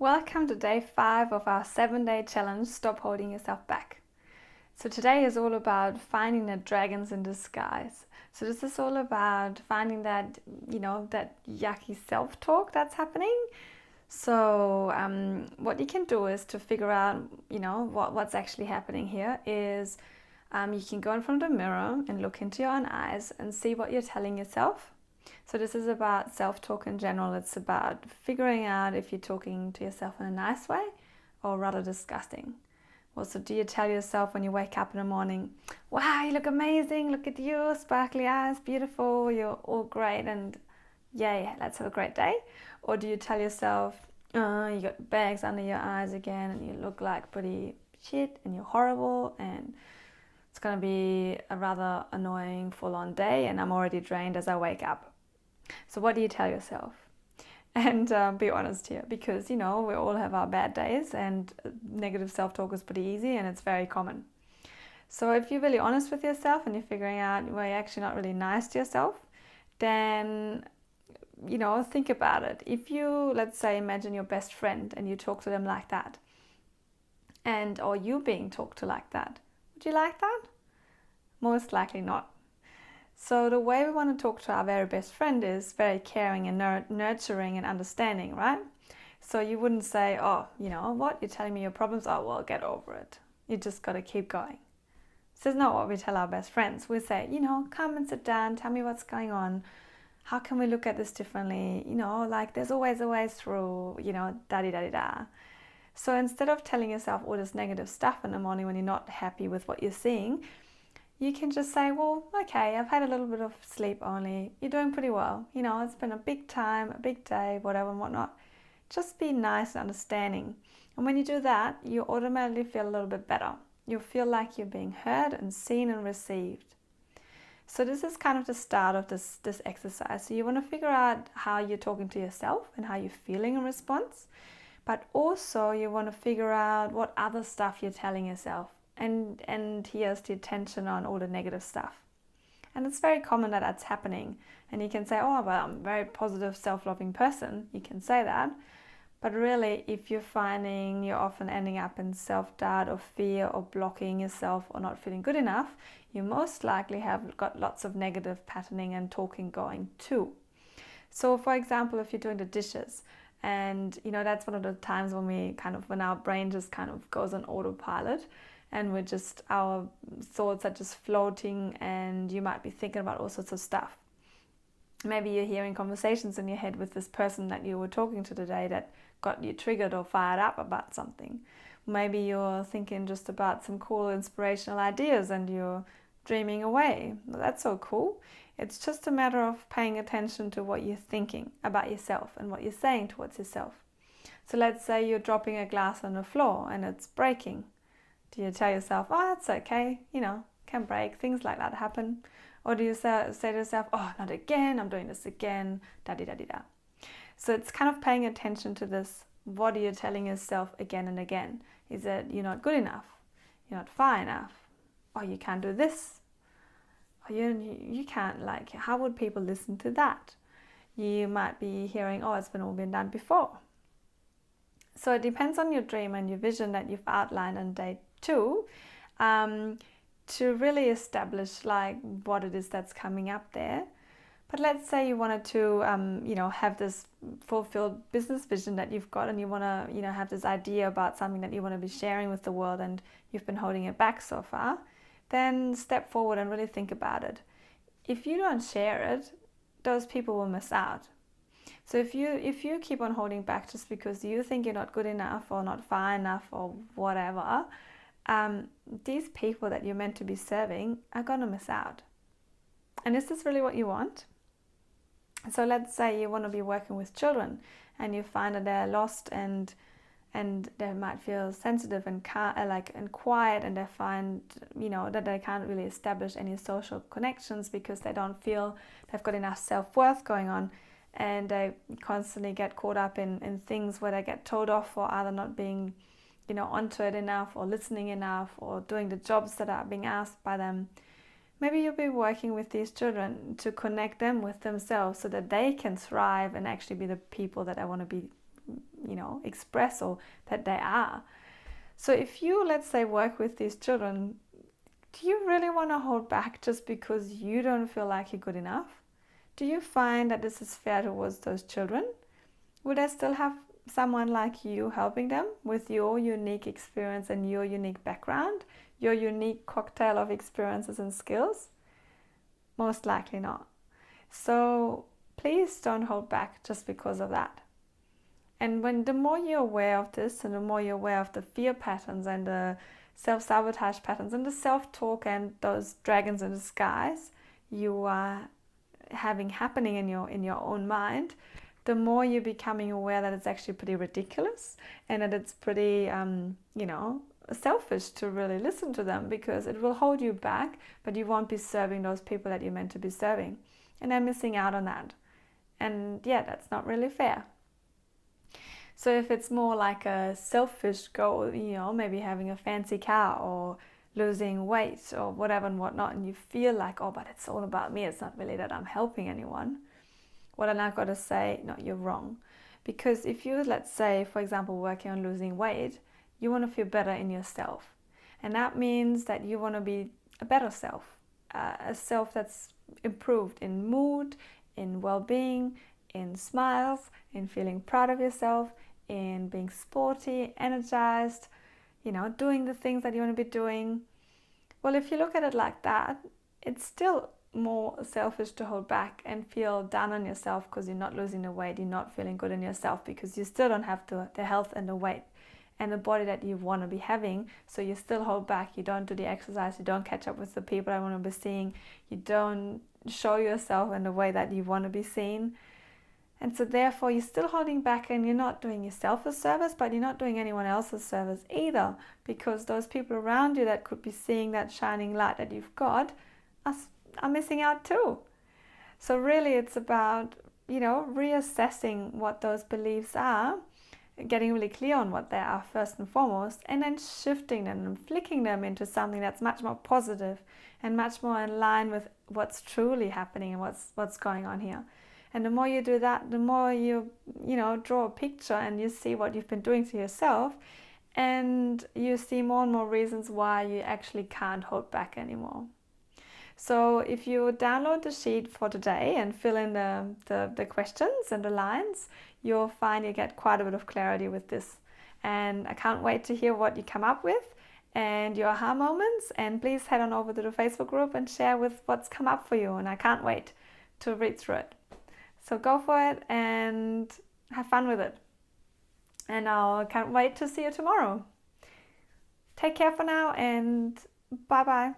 Welcome to day 5 of our 7-day challenge, Stop Holding Yourself Back. So today is all about finding the dragons in disguise. So this is all about finding that, that yucky self-talk that's happening. So what you can do is to figure out, what's actually happening here is you can go in front of the mirror and look into your own eyes and see what you're telling yourself. So this is about self-talk in general. It's about figuring out if you're talking to yourself in a nice way or rather disgusting. Also, do you tell yourself when you wake up in the morning, wow, you look amazing, look at you, sparkly eyes, beautiful, you're all great and yay, let's have a great day? Or do you tell yourself, oh, you got bags under your eyes again and you look like pretty shit and you're horrible and it's going to be a rather annoying full-on day and I'm already drained as I wake up. So what do you tell yourself? And be honest here, because we all have our bad days and negative self-talk is pretty easy and it's very common. So if you're really honest with yourself and you're figuring out where you're actually not really nice to yourself, then think about it. If you, let's say, imagine your best friend and you talk to them like that, or you being talked to like that, would you like that? Most likely not. So the way we want to talk to our very best friend is very caring and nurturing and understanding, right? So you wouldn't say, oh, you know what, you're telling me your problems, oh, well, get over it. You just got to keep going. This is not what we tell our best friends. We say, come and sit down, tell me what's going on. How can we look at this differently? There's always a way through, da-di-da-di-da. So instead of telling yourself all this negative stuff in the morning when you're not happy with what you're seeing, you can just say, well, okay, I've had a little bit of sleep only. You're doing pretty well. It's been a big time, a big day, whatever and whatnot. Just be nice and understanding. And when you do that, you automatically feel a little bit better. You'll feel like you're being heard and seen and received. So this is kind of the start of this exercise. So you want to figure out how you're talking to yourself and how you're feeling in response. But also you want to figure out what other stuff you're telling yourself. And here's the attention on all the negative stuff. And it's very common that that's happening. And you can say, oh, well, I'm a very positive, self-loving person. You can say that. But really, if you're finding you're often ending up in self-doubt or fear or blocking yourself or not feeling good enough, you most likely have got lots of negative patterning and talking going too. So for example, if you're doing the dishes, and that's one of the times when our brain just kind of goes on autopilot, and our thoughts are just floating and you might be thinking about all sorts of stuff. Maybe you're hearing conversations in your head with this person that you were talking to today that got you triggered or fired up about something. Maybe you're thinking just about some cool inspirational ideas and you're dreaming away. Well, that's so cool. It's just a matter of paying attention to what you're thinking about yourself and what you're saying towards yourself. So let's say you're dropping a glass on the floor and it's breaking. Do you tell yourself, oh, that's okay, can break, things like that happen? Or do you say to yourself, oh, not again, I'm doing this again, da-di-da-di-da. So it's kind of paying attention to this. What are you telling yourself again and again? Is it you're not good enough? You're not far enough? Oh, you can't do this? Or you can't, how would people listen to that? You might be hearing, oh, it's all been done before. So it depends on your dream and your vision that you've outlined on day 2 to really establish what it is that's coming up there. But let's say you wanted to have this fulfilled business vision that you've got and you want to have this idea about something that you want to be sharing with the world and you've been holding it back so far, then step forward and really think about it. If you don't share it, those people will miss out. So if you keep on holding back just because you think you're not good enough or not far enough or whatever, these people that you're meant to be serving are going to miss out. And is this really what you want? So let's say you want to be working with children and you find that they're lost and they might feel sensitive and quiet, and they find that they can't really establish any social connections because they don't feel they've got enough self-worth going on. And they constantly get caught up in things where they get told off for either not being, onto it enough or listening enough or doing the jobs that are being asked by them. Maybe you'll be working with these children to connect them with themselves so that they can thrive and actually be the people that they want to be express or that they are. So if you, let's say, work with these children, do you really want to hold back just because you don't feel like you're good enough? Do you find that this is fair towards those children? Would they still have someone like you helping them with your unique experience and your unique background, your unique cocktail of experiences and skills? Most likely not. So please don't hold back just because of that. And the more you're aware of this, and the more you're aware of the fear patterns and the self-sabotage patterns and the self-talk and those dragons in disguise you are having happening in your own mind, the more you're becoming aware that it's actually pretty ridiculous and that it's pretty selfish to really listen to them, because it will hold you back, but you won't be serving those people that you're meant to be serving, and they're missing out on that. And yeah, that's not really fair. So if it's more like a selfish goal, maybe having a fancy car or losing weight or whatever and whatnot, and you feel like, oh, but it's all about me, it's not really that I'm helping anyone, well, then I've got to say, no, you're wrong. Because if you, let's say, for example, working on losing weight, you want to feel better in yourself. And that means that you want to be a better self, a self that's improved in mood, in well-being, in smiles, in feeling proud of yourself, in being sporty, energized, doing the things that you want to be doing. Well, if you look at it like that, it's still more selfish to hold back and feel down on yourself because you're not losing the weight, you're not feeling good in yourself, because you still don't have the health and the weight and the body that you want to be having. So you still hold back, you don't do the exercise, you don't catch up with the people I want to be seeing, you don't show yourself in the way that you want to be seen. And so therefore you're still holding back, and you're not doing yourself a service, but you're not doing anyone else's service either, because those people around you that could be seeing that shining light that you've got are missing out too. So really it's about, reassessing what those beliefs are, getting really clear on what they are first and foremost, and then shifting them and flicking them into something that's much more positive and much more in line with what's truly happening and what's going on here. And the more you do that, the more you draw a picture and you see what you've been doing to yourself, and you see more and more reasons why you actually can't hold back anymore. So if you download the sheet for today and fill in the questions and the lines, you'll find you get quite a bit of clarity with this. And I can't wait to hear what you come up with and your aha moments. And please head on over to the Facebook group and share with what's come up for you. And I can't wait to read through it. So go for it and have fun with it. And I can't wait to see you tomorrow. Take care for now, and bye-bye.